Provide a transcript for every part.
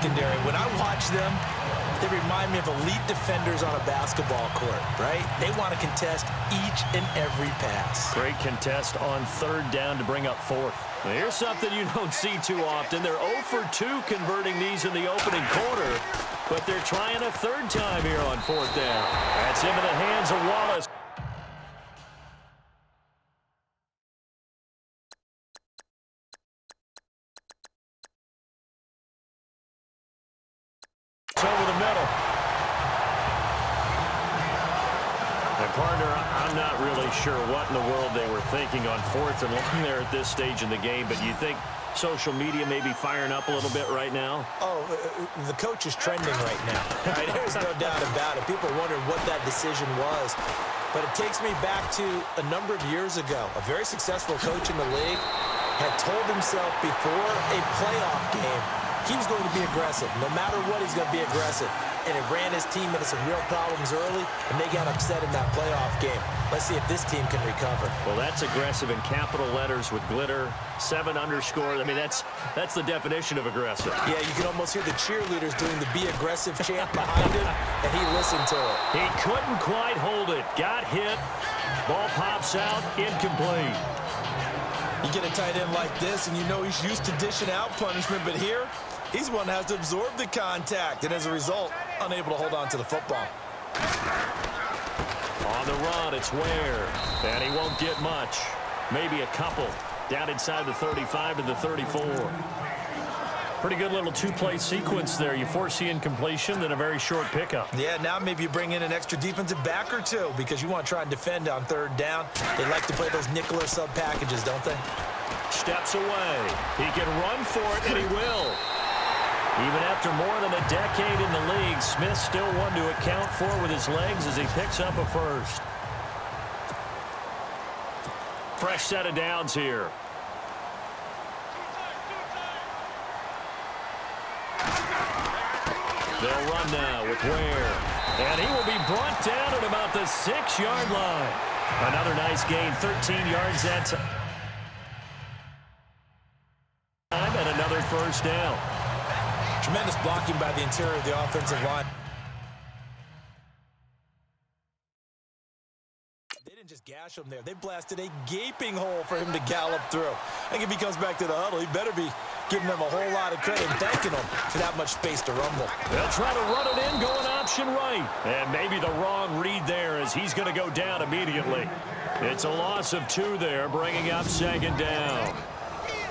secondary. When I watch them, they remind me of elite defenders on a basketball court, right? They want to contest each and every pass. Great contest on third down to bring up fourth. Now, here's something you don't see too often. They're 0 for 2 converting these in the opening quarter, but they're trying a third time here on fourth down. That's into the hands of Wallace. Over the middle. And partner, I'm not really sure what in the world they were thinking on fourth and long there at this stage in the game, but you think social media may be firing up a little bit right now? Oh, the coach is trending right now. Right? There's no doubt about it. People wondering what that decision was. But it takes me back to a number of years ago. A very successful coach in the league had told himself before a playoff game he was going to be aggressive. No matter what, he's going to be aggressive. And it ran his team into some real problems early, and they got upset in that playoff game. Let's see if this team can recover. Well, that's aggressive in capital letters with glitter, 7 underscore. I mean, that's the definition of aggressive. Yeah, you can almost hear the cheerleaders doing the be aggressive chant behind him, and he listened to it. He couldn't quite hold it. Got hit. Ball pops out. Incomplete. You get a tight end like this, and you know he's used to dishing out punishment, but here, he's the one that has to absorb the contact, and as a result, unable to hold on to the football. On the run, it's Ware, and he won't get much. Maybe a couple. Down inside the 35 to the 34. Pretty good little two-play sequence there. You foresee incompletion, then a very short pickup. Yeah, now maybe you bring in an extra defensive back or two because you want to try and defend on third down. They like to play those nickel or sub packages, don't they? Steps away. He can run for it, and he will. Even after more than a decade in the league, Smith still one to account for with his legs as he picks up a first. Fresh set of downs here. They'll run now with Ware. And he will be brought down at about the 6-yard line. Another nice gain, 13 yards that time. And another first down. Tremendous blocking by the interior of the offensive line. They didn't just gash him there. They blasted a gaping hole for him to gallop through. I think if he comes back to the huddle, he better be giving them a whole lot of credit and thanking them for that much space to rumble. They'll try to run it in, going option right. And maybe the wrong read there as he's going to go down immediately. It's a loss of 2 there, bringing up second down.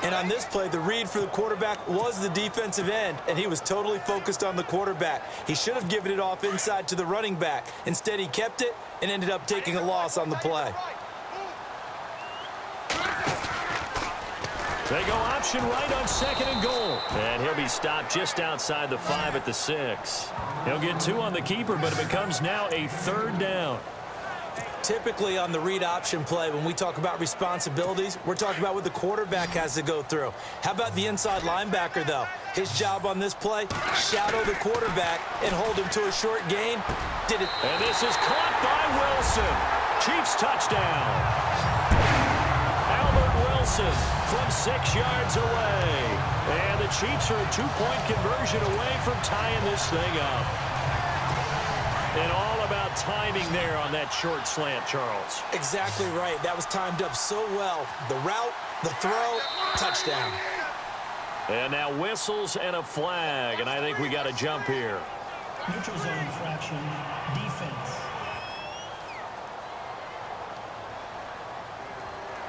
And on this play, the read for the quarterback was the defensive end, and he was totally focused on the quarterback. He should have given it off inside to the running back. Instead, he kept it and ended up taking a loss on the play. They go option right on 2nd and goal. And he'll be stopped just outside the 5 at the 6. He'll get 2 on the keeper, but it becomes now a 3rd down. Typically on the read option play, when we talk about responsibilities, we're talking about what the quarterback has to go through. How about the inside linebacker, though? His job on this play, shadow the quarterback and hold him to a short gain. Did it. And this is caught by Wilson. Chiefs touchdown. Albert Wilson from 6 yards away. And the Chiefs are a 2-point conversion away from tying this thing up. And all about timing there on that short slant, Charles. Exactly right. That was timed up so well. The route, the throw, touchdown. And now whistles and a flag, and I think we got a jump here. Neutral zone infraction, defense.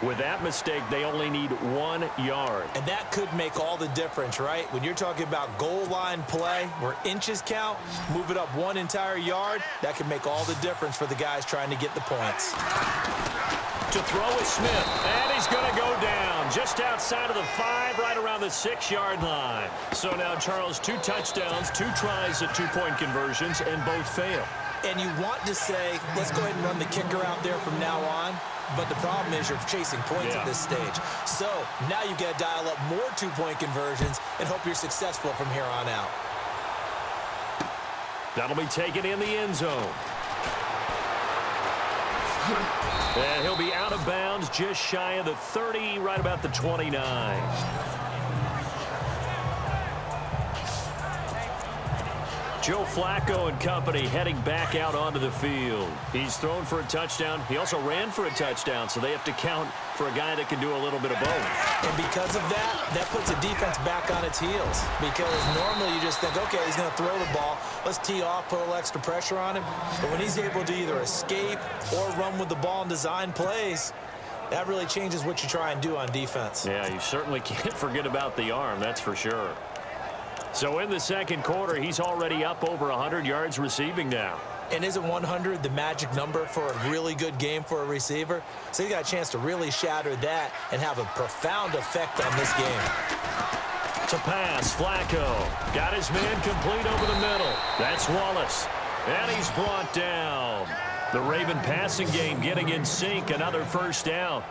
With that mistake, they only need 1 yard. And that could make all the difference, right? When you're talking about goal line play, where inches count, move it up 1 entire yard, that can make all the difference for the guys trying to get the points. To throw is Smith, and he's going to go down just outside of the 5, right around the 6-yard line. So now, Charles, 2 touchdowns, 2 tries at 2-point conversions, and both fail. And you want to say, let's go ahead and run the kicker out there from now on. But the problem is you're chasing points at this stage. So now you've got to dial up more 2-point conversions and hope you're successful from here on out. That'll be taken in the end zone. And he'll be out of bounds just shy of the 30, right about the 29. Joe Flacco and company heading back out onto the field. He's thrown for a touchdown. He also ran for a touchdown, so they have to count for a guy that can do a little bit of both. And because of that, that puts the defense back on its heels. Because normally you just think, okay, he's going to throw the ball. Let's tee off, put a little extra pressure on him. But when he's able to either escape or run with the ball and design plays, that really changes what you try and do on defense. Yeah, you certainly can't forget about the arm, that's for sure. So in the second quarter, he's already up over 100 yards receiving now. And isn't 100 the magic number for a really good game for a receiver? So he got a chance to really shatter that and have a profound effect on this game. To pass, Flacco. Got his man complete over the middle. That's Wallace. And he's brought down. The Raven passing game getting in sync. Another first down.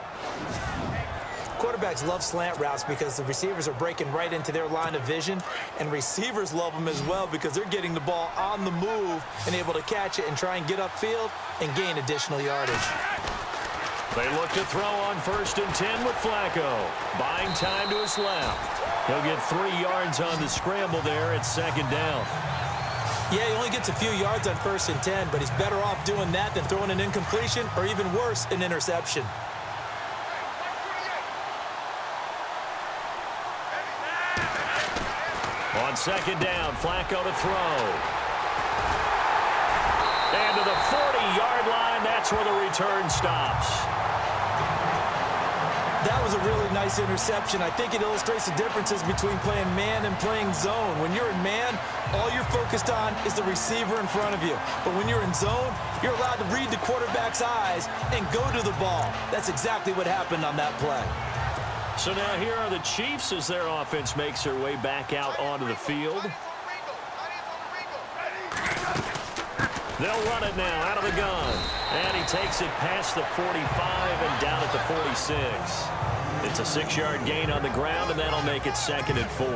Quarterbacks love slant routes because the receivers are breaking right into their line of vision, and receivers love them as well because they're getting the ball on the move and able to catch it and try and get upfield and gain additional yardage. They look to throw on 1st and 10 with Flacco. Buying time to his left. He'll get 3 yards on the scramble there at 2nd down. Yeah, he only gets a few yards on 1st and 10, but he's better off doing that than throwing an incompletion or even worse, an interception. On 2nd down, Flacco to throw. And to the 40-yard line, that's where the return stops. That was a really nice interception. I think it illustrates the differences between playing man and playing zone. When you're in man, all you're focused on is the receiver in front of you. But when you're in zone, you're allowed to read the quarterback's eyes and go to the ball. That's exactly what happened on that play. So now here are the Chiefs as their offense makes their way back out onto the field. They'll run it now out of the gun. And he takes it past the 45 and down at the 46. It's a 6-yard gain on the ground, and that'll make it 2nd and 4.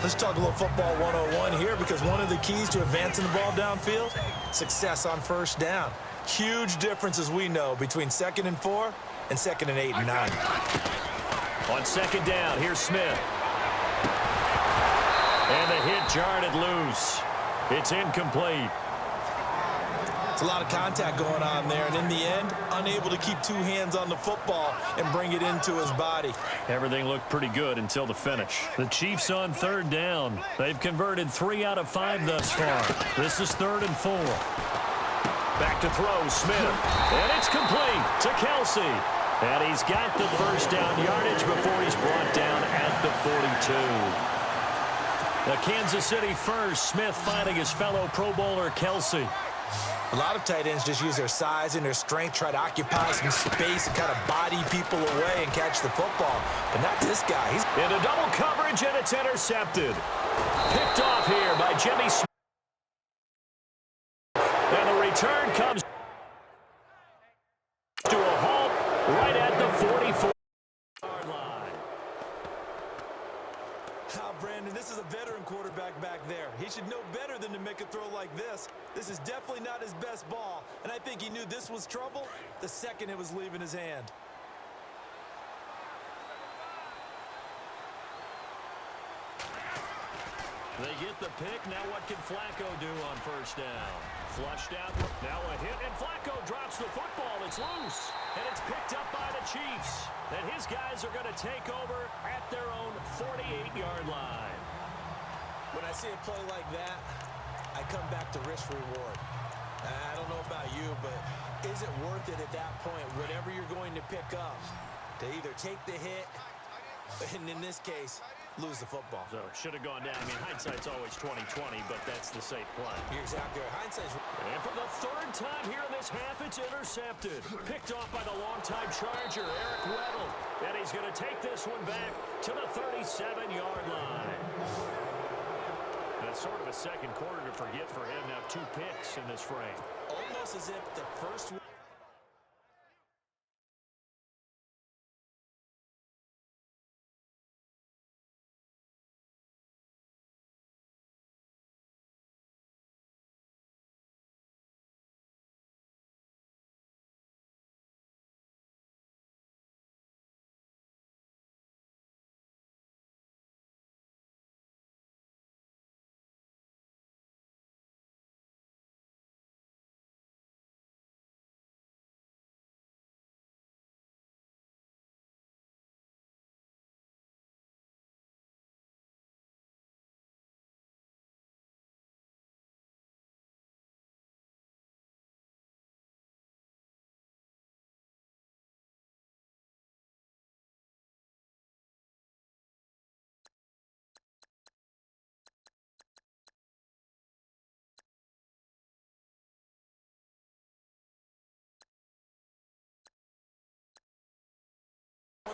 Let's talk a little football 101 here, because one of the keys to advancing the ball downfield, success on 1st down. Huge difference, as we know, between 2nd and 4 and 2nd and 8 and 9. On 2nd down, here's Smith. And the hit jarred it loose. It's incomplete. It's a lot of contact going on there, and in the end, unable to keep 2 hands on the football and bring it into his body. Everything looked pretty good until the finish. The Chiefs on 3rd down. They've converted 3 out of 5 thus far. This is 3rd and 4. Back to throw, Smith. And it's complete to Kelsey. And he's got the 1st down yardage before he's brought down at the 42. The Kansas City first, Smith finding his fellow Pro Bowler Kelsey. A lot of tight ends just use their size and their strength, try to occupy some space and kind of body people away and catch the football. But not this guy. He's into double coverage, and it's intercepted. Picked off here by Jimmy Smith. And the return comes to a halt right at the 44-yard line. Brandon, this is a veteran quarterback back there. He should know better than to make a throw like this. This is definitely not his best ball, and I think he knew this was trouble the second it was leaving his hand. They get the pick. Now what can Flacco do on 1st down? Flushed out. Now a hit, and Flacco drops the football. It's loose, and it's picked up by the Chiefs. And his guys are going to take over at their own 48-yard line. When I see a play like that, I come back to risk-reward. I don't know about you, but is it worth it at that point, whatever you're going to pick up, to either take the hit, and in this case, lose the football? So it should have gone down. I mean, hindsight's always 20/20, but that's the safe play. You're exactly right. Hindsight's... And for the 3rd time here in this half, it's intercepted. Picked off by the longtime Charger, Eric Weddle. And he's going to take this one back to the 37-yard line. That's sort of a second quarter to forget for him. Now 2 picks in this frame. Almost as if the first one...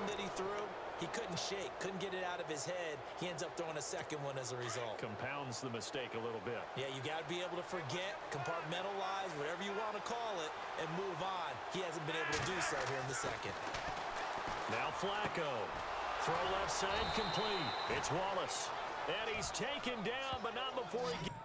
that he threw, he couldn't shake, couldn't get it out of his head. He ends up throwing a second one as a result. Compounds the mistake a little bit. Yeah, you got to be able to forget, compartmentalize, whatever you want to call it, and move on. He hasn't been able to do so here in the second. Now Flacco. Throw left side complete. It's Wallace. And he's taken down, but not before he gets...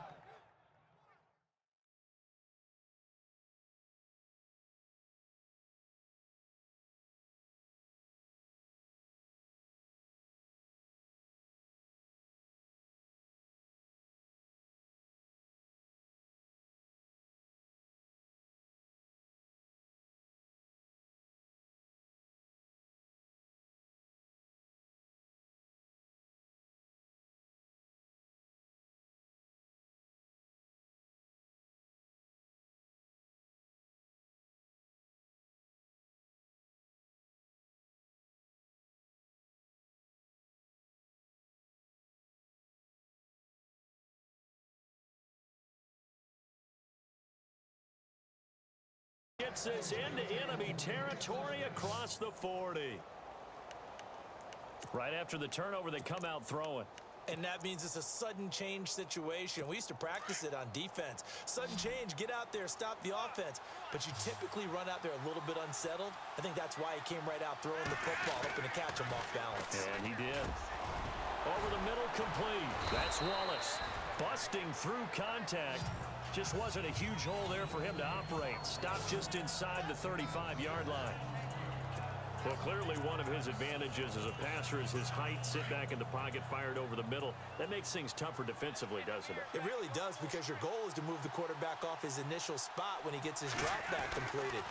Gets this into enemy territory across the 40. Right after the turnover, they come out throwing. And that means it's a sudden change situation. We used to practice it on defense. Sudden change, get out there, stop the offense. But you typically run out there a little bit unsettled. I think that's why he came right out throwing the football, hoping to catch him off balance. And he did. Over the middle, complete. That's Wallace. Busting through contact. Just wasn't a huge hole there for him to operate. Stopped just inside the 35-yard line. Well, clearly one of his advantages as a passer is his height. Sit back in the pocket, fired over the middle. That makes things tougher defensively, doesn't it? It really does, because your goal is to move the quarterback off his initial spot when he gets his drop back completed.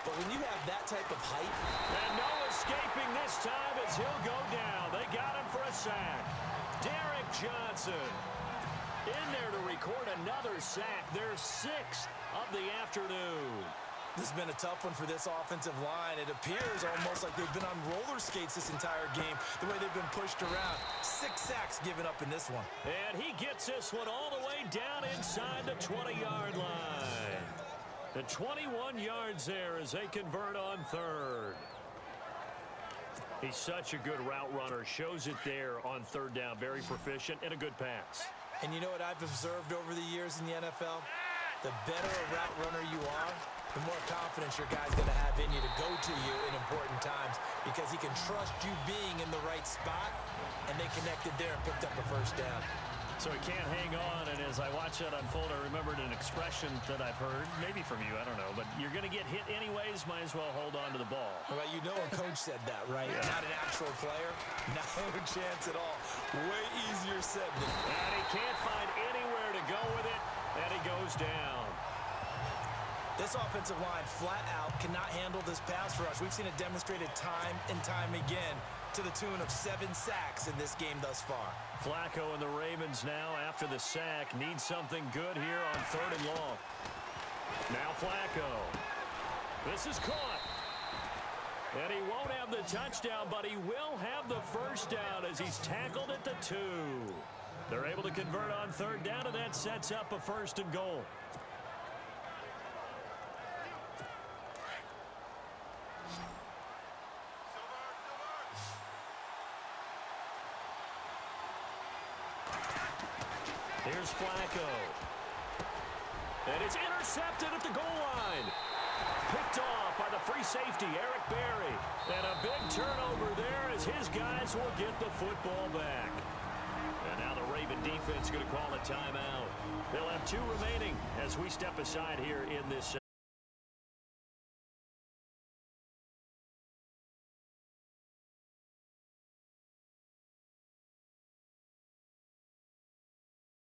But when you have that type of height... And no escaping this time as he'll go down. They got him for a sack. Derek Johnson in there to record another sack. Their 6th of the afternoon. This has been a tough one for this offensive line. It appears almost like they've been on roller skates this entire game, the way they've been pushed around. 6 sacks given up in this one. And he gets this one all the way down inside the 20-yard line. The 21 yards there as they convert on third. He's such a good route runner. Shows it there on third down. Very proficient and a good pass. And you know what I've observed over the years in the NFL? The better a route runner you are, the more confidence your guy's going to have in you to go to you in important times, because he can trust you being in the right spot, and they connected there and picked up a first down. So he can't hang on, and as I watch that unfold, I remembered an expression that I've heard, maybe from you, I don't know, but you're going to get hit anyways, might as well hold on to the ball. Well, you know a coach said that, right? Yeah. Not an actual player. No chance at all. Way easier said than done. And he can't find anywhere to go with it, and he goes down. This offensive line flat out cannot handle this pass rush. We've seen it demonstrated time and time again, to the tune of 7 sacks in this game thus far. Flacco and the Ravens now, after the sack, need something good here on 3rd and long. Now Flacco. This is caught. And he won't have the touchdown, but he will have the first down as he's tackled at the 2. They're able to convert on 3rd down, and that sets up a 1st and goal. Here's Flacco. And it's intercepted at the goal line. Picked off by the free safety, Eric Berry. And a big turnover there as his guys will get the football back. And now the Raven defense going to call a timeout. They'll have 2 remaining as we step aside here in this